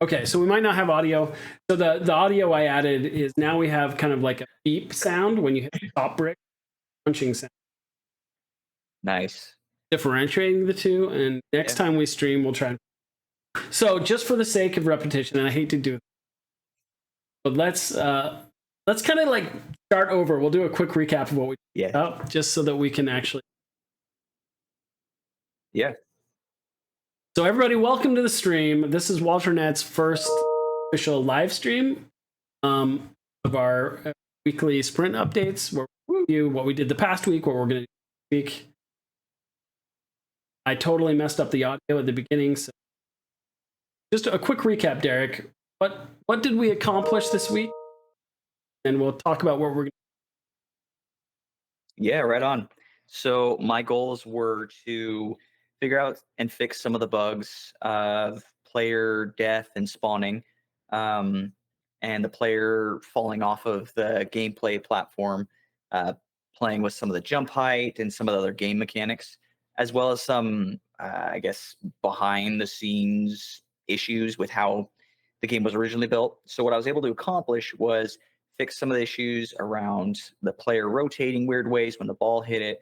Okay, so we might not have audio. So the audio I added is now we have kind of like a beep sound when you hit the top brick, punching sound, Nice. differentiating the two. And next Yeah. time we stream, we'll try. So just for the sake of repetition, and I hate to do it, but let's kind of like start over. We'll do a quick recap of what we Yeah. about, just so that we can actually. Yeah. So everybody, welcome to the stream. This is WalterNet's first official live stream of our weekly sprint updates, where we review what we did the past week, what we're going to do this week. I totally messed up the audio at the beginning, so just a quick recap, Derek. What did we accomplish this week? And we'll talk about what we're going to. Yeah, right on. So my goals were to figure out and fix some of the bugs of player death and spawning, and the player falling off of the gameplay platform, playing with some of the jump height and some of the other game mechanics, as well as some, I guess, behind the scenes issues with how the game was originally built. So what I was able to accomplish was fix some of the issues around the player rotating weird ways when the ball hit it,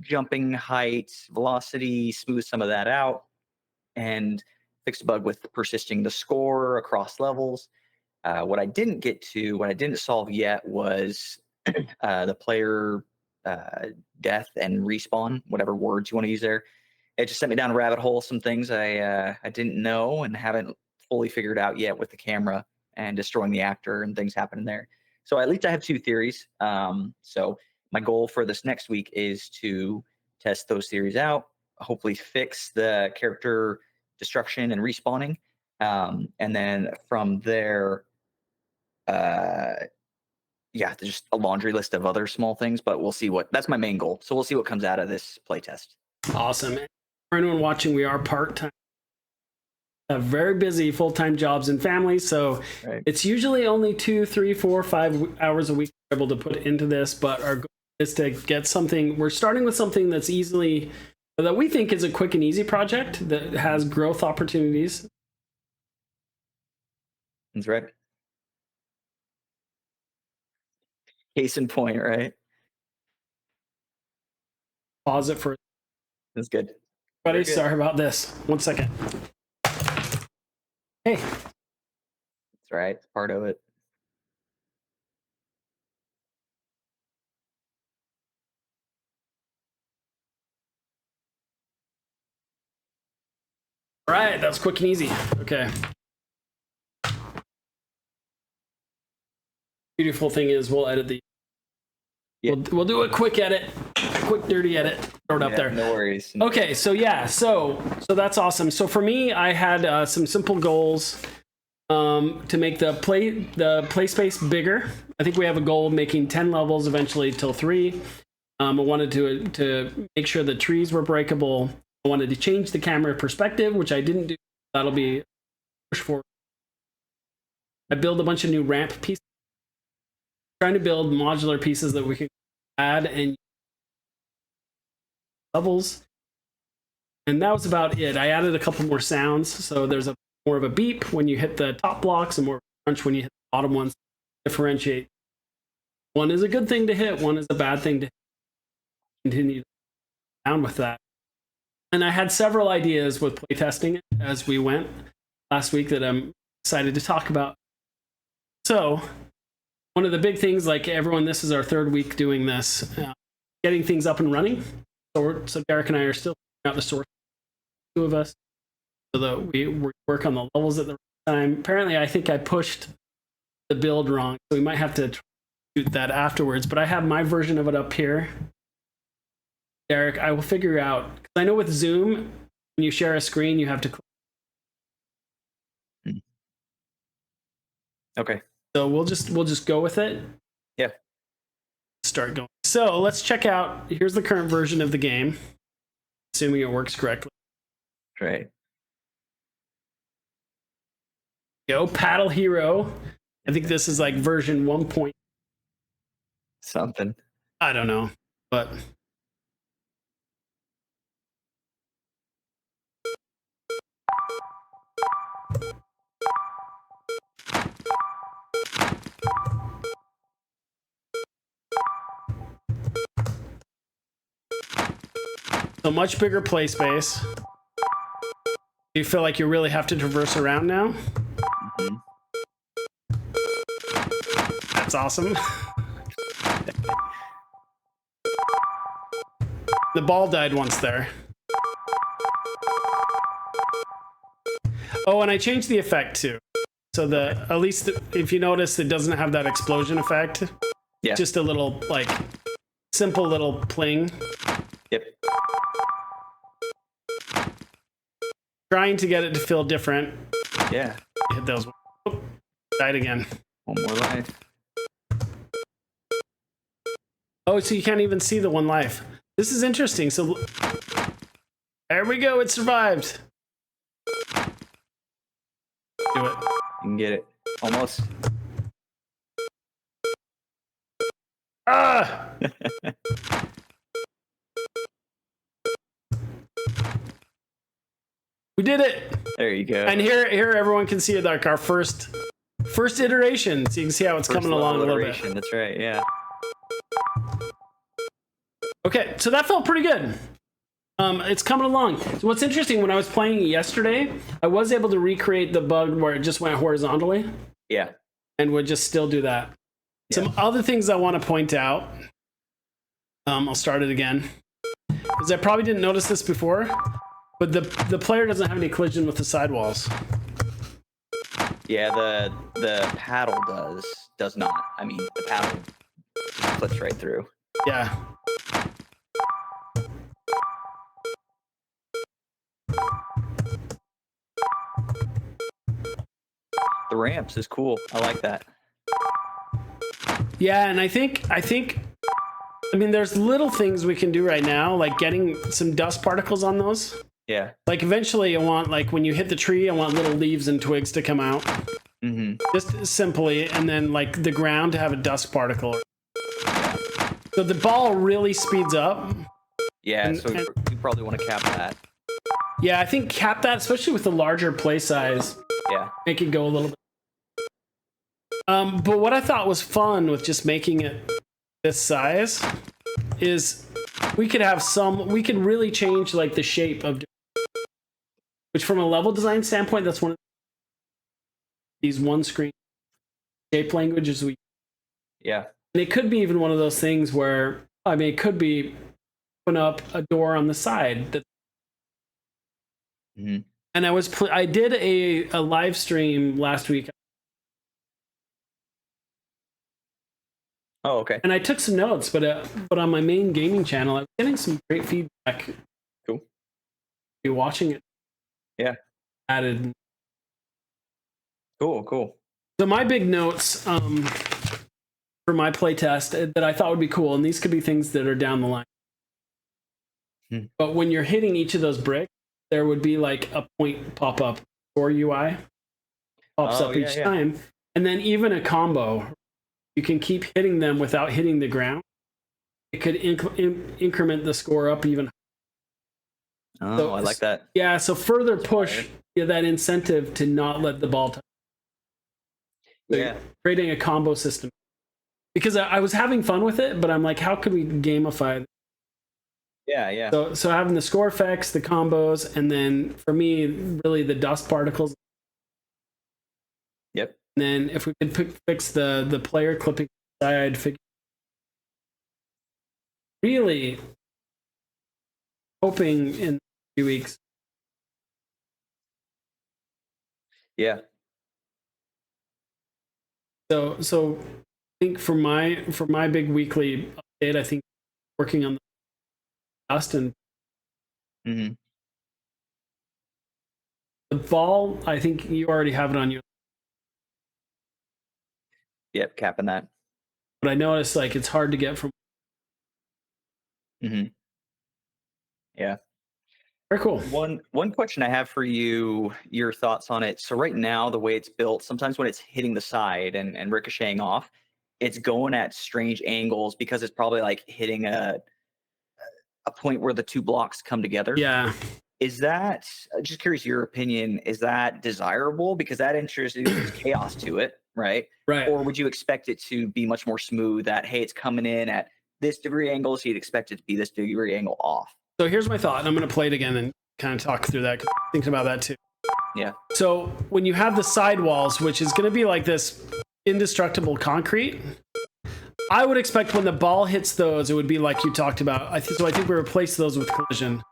jumping height, velocity, smooth some of that out, and fix a bug with persisting the score across levels. What I didn't solve yet was the player death and respawn, whatever words you want to use there. It just sent me down a rabbit hole. Some things I didn't know and haven't fully figured out yet with the camera and destroying the actor and things happening there. So at least I have two theories. So my goal for this next week is to test those theories out, hopefully fix the character destruction and respawning. And then from there, yeah, there's just a laundry list of other small things, but we'll see that's my main goal. So we'll see what comes out of this playtest. Awesome. For anyone watching, we are part-time. Have very busy full-time jobs and families, so Right. It's usually only 2, 3, 4, 5 hours a week we're able to put into this, but our goal is to get something. We're starting with something that we think is a quick and easy project that has growth opportunities. That's right. Case in point, right? Pause it for. That's good. Buddy, sorry about this. 1 second. Hey. That's right. It's part of it. All right, that's quick and easy. Okay. Beautiful thing is we'll edit the. Yeah. We'll do a quick edit, a quick dirty edit. Throw it up there. No worries. Okay, so yeah, so that's awesome. So for me, I had some simple goals to make the play space bigger. I think we have a goal of making 10 levels eventually till 3. I wanted to make sure the trees were breakable. I wanted to change the camera perspective, which I didn't do. That'll be push forward. I build a bunch of new ramp pieces. Trying to build modular pieces that we can add and levels. And that was about it. I added a couple more sounds. So there's more of a beep when you hit the top blocks and more of a crunch when you hit the bottom ones. Differentiate. One is a good thing to hit, one is a bad thing to hit. Continue down with that. And I had several ideas with playtesting as we went last week that I'm excited to talk about. So one of the big things, like everyone, this is our 3rd week doing this, getting things up and running. So Derek and I are still figuring out the source, 2 of us, so that we work on the levels at the right time. Apparently, I think I pushed the build wrong, so we might have to do that afterwards. But I have my version of it up here. Derek, I will figure out, because I know with Zoom, when you share a screen, you have to click. Okay. So we'll just go with it. Yeah. Start going. So let's check out. Here's the current version of the game, assuming it works correctly. Right. Go Paddle Hero. I think this is like version 1 point something. I don't know, but So much bigger play space. Do you feel like you really have to traverse around now? Mhm. That's awesome. The ball died once there. Oh, and I changed the effect too. So at least if you notice, it doesn't have that explosion effect. Yeah. Just a little like simple little pling. Yep. Trying to get it to feel different. Yeah. Hit those. Oh, died again. One more life. Oh, so you can't even see the one life. This is interesting. So there we go. It survived. Do it. You can get it. Almost. Ah! We did it. There you go. And here everyone can see like our first iteration. So you can see how it's First coming along a little bit. iteration, that's right, yeah. Okay, so that felt pretty good. It's coming along. So what's interesting, when I was playing yesterday, I was able to recreate the bug where it just went horizontally. Yeah. And would just still do that. Yeah. Some other things I want to point out. I'll start it again. Because I probably didn't notice this before, but the player doesn't have any collision with the sidewalls. Yeah, the paddle does not. I mean, the paddle flips right through. Yeah. The ramps is cool. I like that. Yeah, and I think I mean, there's little things we can do right now, like getting some dust particles on those. Yeah. Like eventually I want, like when you hit the tree, I want little leaves and twigs to come out. Mm-hmm. Just simply, and then like the ground to have a dust particle. So the ball really speeds up. Yeah, so you probably want to cap that. Yeah, I think cap that, especially with the larger play size. Yeah. Make it go a little bit. But what I thought was fun with just making it this size is we could really change like the shape of, which from a level design standpoint, that's one of these one screen shape languages Yeah. And it could be even one of those things where, I mean, it could be open up a door on the side that. Mm-hmm. And I did a live stream last week. Oh, okay. And I took some notes, but on my main gaming channel, I was getting some great feedback. Cool. You watching it? Yeah. Added. Cool. So my big notes for my playtest that I thought would be cool, and these could be things that are down the line. But when you're hitting each of those bricks, there would be like a point pop up or UI pops up each time, and then even a combo. You can keep hitting them without hitting the ground. It could increment the score up even. Oh, so, I like that. Yeah, so further push that incentive to not let the ball touch. So yeah. Creating a combo system. Because I was having fun with it, but I'm like, how could we gamify it? Yeah. So having the score effects, the combos, and then for me, really the dust particles. Yep. And then if we could fix the player clipping side figure. Really hoping in a few weeks. Yeah. So I think for my big weekly update, I think working on the dust and the ball, I think you already have it on you. Yep, capping that. But I noticed like it's hard to get from. Yeah. Very cool. One question I have for you, your thoughts on it. So right now, the way it's built, sometimes when it's hitting the side and ricocheting off, it's going at strange angles because it's probably like hitting a point where the two blocks come together. Yeah. Is that, just curious your opinion, is that desirable? Because that introduces chaos to it, right? Right. Or would you expect it to be much more smooth that, hey, it's coming in at this degree angle, so you'd expect it to be this degree angle off? So here's my thought, and I'm going to play it again and kind of talk through that. Thinking about that too. Yeah. So when you have the sidewalls, which is going to be like this indestructible concrete, I would expect when the ball hits those, it would be like you talked about. So I think we replace those with collision.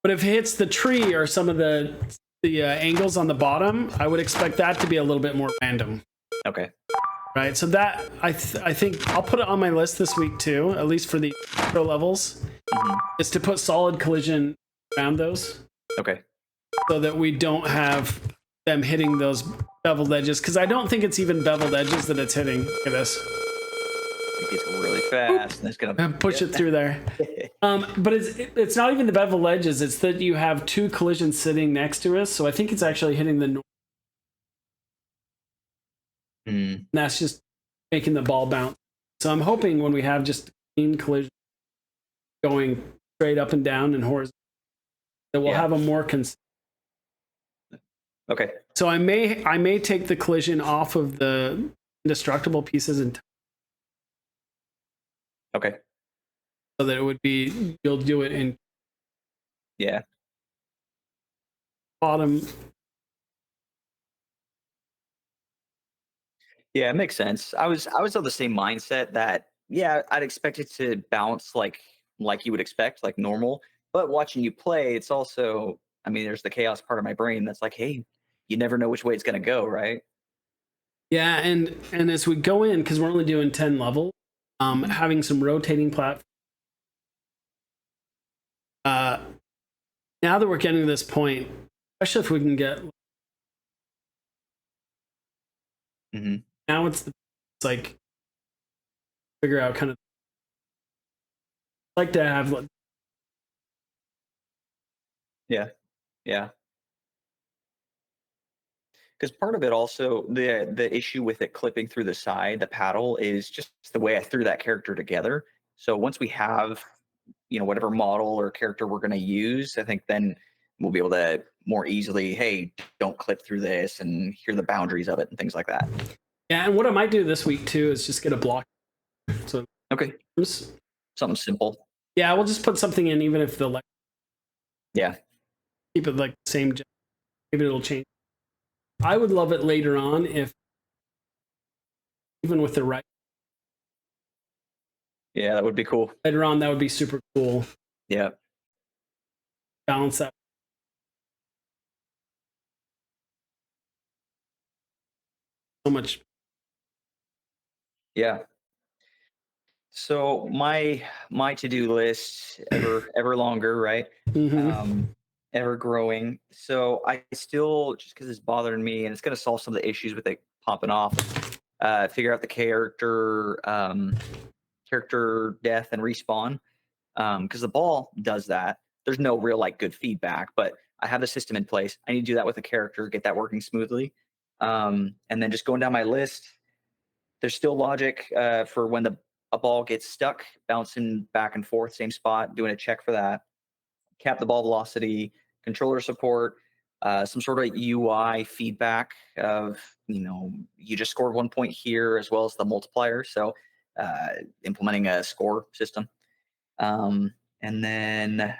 But if it hits the tree or some of the angles on the bottom, I would expect that to be a little bit more random. Okay. Right. So that I think I'll put it on my list this week too, at least for the pro levels, is to put solid collision around those. Okay. So that we don't have them hitting those beveled edges, because I don't think it's even beveled edges that it's hitting. Look at this. It gets really fast, and it's gonna Push it through there. But it's not even the beveled edges. It's that you have two collisions sitting next to us. So I think it's actually hitting the north. And that's just making the ball bounce. So I'm hoping when we have just clean collision going straight up and down and horizontal, that we'll have a more consistent. Okay. So I may take the collision off of the indestructible pieces and Okay. so that it would be, you'll do it in bottom. Yeah, it makes sense. I was of the same mindset that I'd expect it to bounce like you would expect, like normal. But watching you play, it's also, I mean, there's the chaos part of my brain that's like, hey, you never know which way it's gonna go, right? Yeah, and as we go in, because we're only doing 10 levels, having some rotating platforms. Now that we're getting to this point, especially if we can get, now it's like figure out kind of like to have Yeah. Yeah. Because part of it also, the issue with it clipping through the side, the paddle, is just the way I threw that character together. So once we have, whatever model or character we're going to use, I think then we'll be able to more easily, hey, don't clip through this, and hear the boundaries of it and things like that. Yeah, and what I might do this week too is just get a block. So Okay. Something simple. yeah, we'll just put something in, even if the Yeah. keep it like the same. Maybe it'll change. I would love it later on if even with the right Yeah, that would be cool. later on, that would be super cool. Yeah. Balance that. So much. Yeah. So my to-do list ever longer, right? Ever growing. So I still, just because it's bothering me and it's going to solve some of the issues with it popping off, figure out the character death and respawn. Because the ball does that. There's no real like good feedback, but I have the system in place. I need to do that with a character, get that working smoothly. And then just going down my list, there's still logic for when a ball gets stuck, bouncing back and forth, same spot, doing a check for that. Cap the ball velocity, controller support, some sort of UI feedback of, you just scored 1 point here, as well as the multiplier. So implementing a score system. And then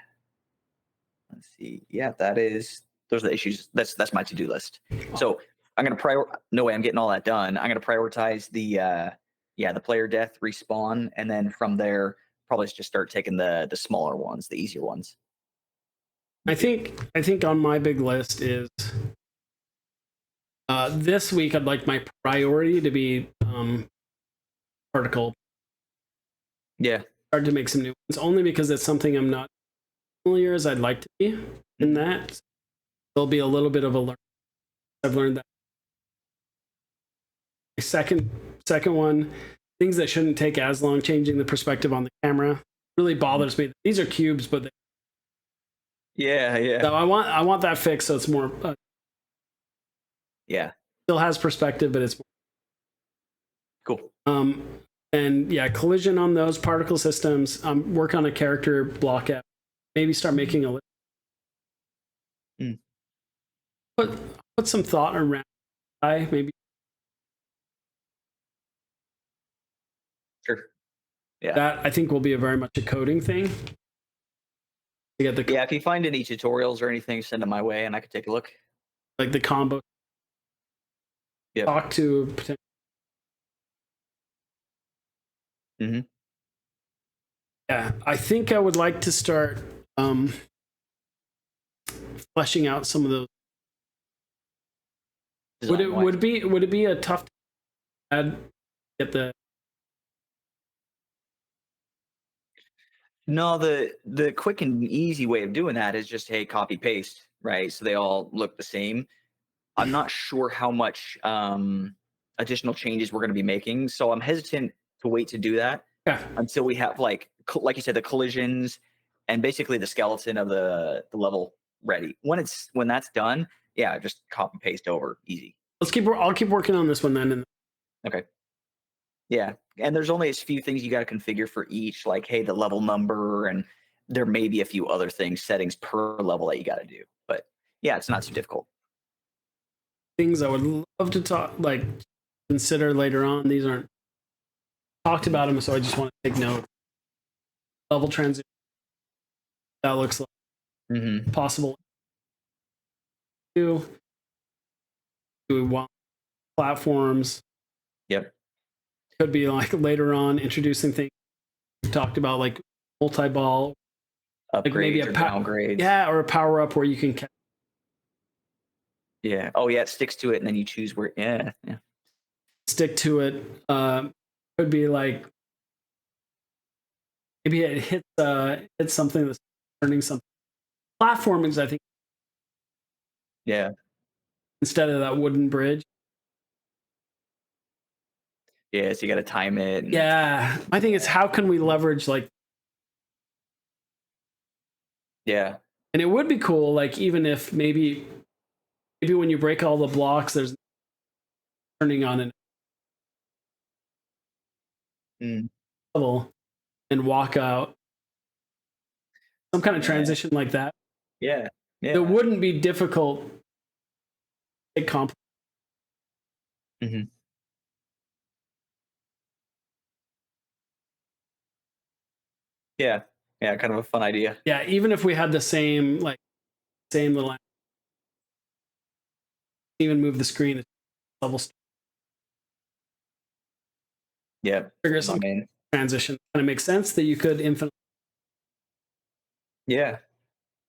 let's see. Yeah, those are the issues. That's my to-do list. So I'm gonna no way I'm getting all that done. I'm gonna prioritize the player death respawn, and then from there probably just start taking the smaller ones, the easier ones. I think on my big list is this week I'd like my priority to be particle. Yeah. Hard to make some new ones, only because it's something I'm not familiar as I'd like to be in that. There'll be a little bit of a learn. I've learned that. Second one, things that shouldn't take as long, changing the perspective on the camera really bothers me. These are cubes, but Yeah. so I want that fixed so it's more still has perspective, but it's more cool. And yeah, collision on those particle systems. Work on a character block app. Maybe start making a list. Put some thought around. Maybe. Sure. Yeah. That I think will be a very much a coding thing. to get the Yeah, if you find any tutorials or anything, send them my way and I could take a look. like the combo. Yep. Talk to potential. Hmm. Yeah, I think I would like to start um, fleshing out some of those. Would Design it wise. would it be a tough add get the No, the quick and easy way of doing that is just, hey, copy paste, right? So they all look the same. I'm not sure how much additional changes we're going to be making, so I'm hesitant to wait to do that yeah until we have like you said, the collisions and basically the skeleton of the level ready. When that's done, yeah, just copy paste over, easy. I'll keep working on this one then. And Okay. Yeah, and there's only a few things you gotta configure for each, like, hey, the level number, and there may be a few other things, settings per level that you gotta do. But yeah, it's not too difficult. things I would love to talk like consider later on. These aren't talked Mhm, about them, so I just want to take note. Level transition that looks like mhm, possible. Do we want platforms? yep. Could be like later on introducing things we talked about, like multi ball, like maybe Upgrades or downgrades. yeah, or a power up where you can Yeah. Oh, yeah, it sticks to it, and then you choose where yeah. stick to it. Could be like maybe it hits something that's turning something. Platforming, I think, Yeah. instead of that wooden bridge. Yeah, so you gotta time it and Yeah, I think it's how can we leverage like, yeah. and it would be cool, like even if maybe when you break all the blocks, there's turning on an Mm, level and walk out, some kind of yeah. transition like that. Yeah. It Yeah. wouldn't be difficult. Take comp. Mhm. Yeah. Yeah, kind of a fun idea. Yeah, even if we had the same like same little, even move the screen level Yep. trigger I some mean, transition. Kind of makes sense that you could infinitely. yeah.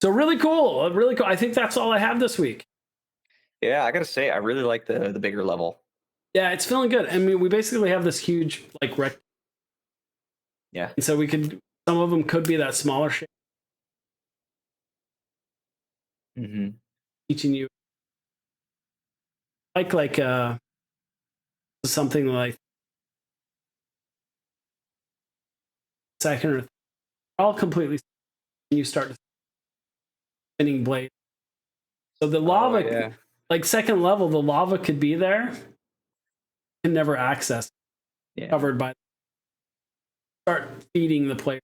So really cool, really cool. I think that's all I have this week. Yeah, I gotta say, I really like the bigger level. Yeah, it's feeling good. I mean, we basically have this huge like rec, Yeah. and so we could some of them could be that smaller shape, Mhm. teaching you like something like second or all completely. You start spinning blade. So the Oh, lava, yeah. like second level, the lava could be there, can never access, Yeah. covered by. Start feeding the player.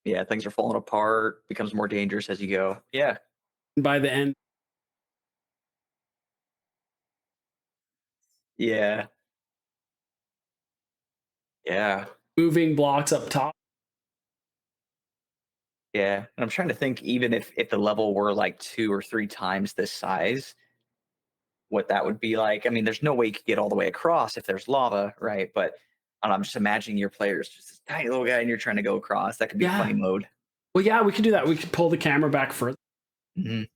Yeah, things are falling apart, becomes more dangerous as you go. Yeah. And by the end, Yeah. Yeah. moving blocks up top. Yeah. And I'm trying to think even if the level were like 2 or 3 times this size, what that would be like. I mean, there's no way you could get all the way across if there's lava, right? But I'm just imagining your player's just this tiny little guy and you're trying to go across. That could be a Yeah. funny mode. Well, yeah, we could do that. We could pull the camera back further. Mhm.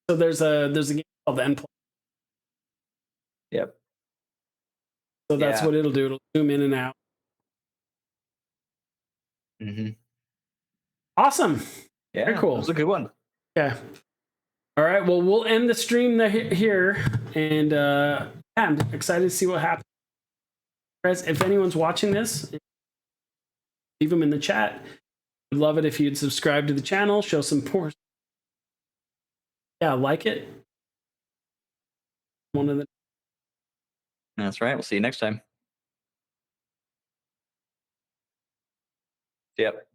So there's a game called End. Yep. So that's Yeah. what it'll do. It'll zoom in and out. Mhm. Awesome. Very Yeah, that was cool. a good one. Yeah. All right. Well, we'll end the stream here, and yeah, I'm excited to see what happens. Guys, if anyone's watching this, leave them in the chat. We'd love it if you'd subscribe to the channel, show some support. Yeah, like it. One of the That's right. We'll see you next time. Yep.